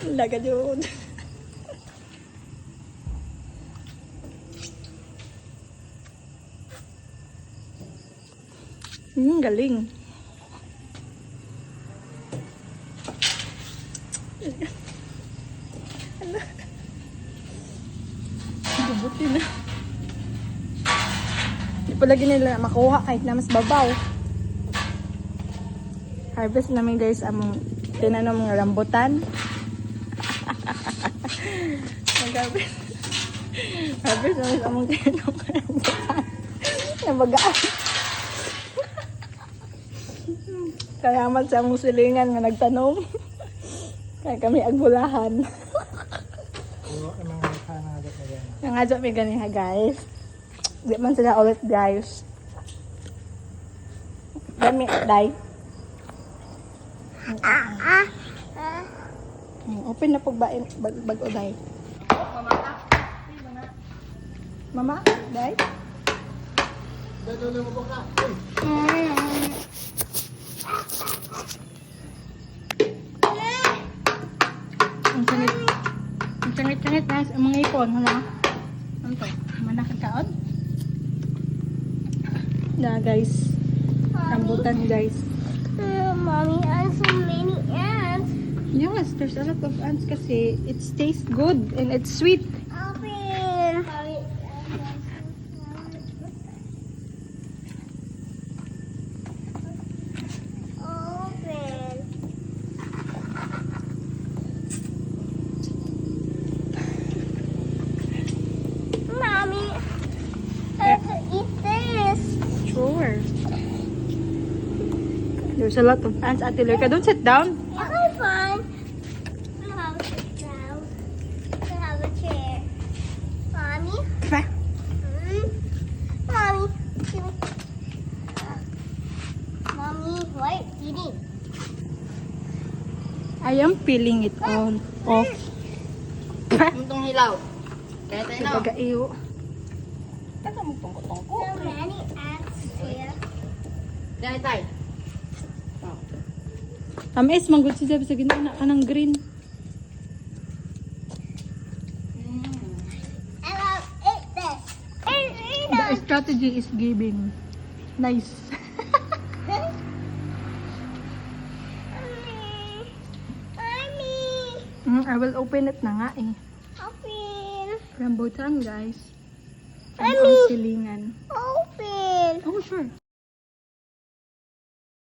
Laga yun. Galing. Bubuti na. Hindi pa lagi nila makuha kahit na mas babaw. Harvest namin guys among tinanong mga rambutan. Mag-harvest. Harvest namin among tinanong mga rambutan. Nabagaan. Salamat sa among silingan nga nagtanom. Kaya kami agbulahan. Nangadyo may ganiha guys. Di man sila ulit guys. Dami, day. Open na pagbain bag-o day. Mama, day. Ang sangit-sangit na sa mga ipon, hala. Ano to? Manakad kaon? Na guys. Rambutan guys. Mommy, I have so many ants. Yes, there's a lot of ants kasi it tastes good and it's sweet. Open. Open. Mommy, I can eat this. Sure. There's a lot of ants, Ate Lurka. Don't sit down. Okay, fine. I have a sit down. I have a chair. Mommy. Pa. Mommy. Give me. Mommy, what are you eating? I am peeling it all off. Pa. Itong hilaw. Kaya tayo na. Pagka-iyo. Taka mo tungko-tungko. So many ants here. Kaya tayo. Tamis, manggod si Jeb sa ginana ka ng green. I will eat this. The strategy is giving. Nice. Mommy. I will open it na nga eh. Open. Rambutan guys. Mommy. Ang silingan. Open. Oh, sure.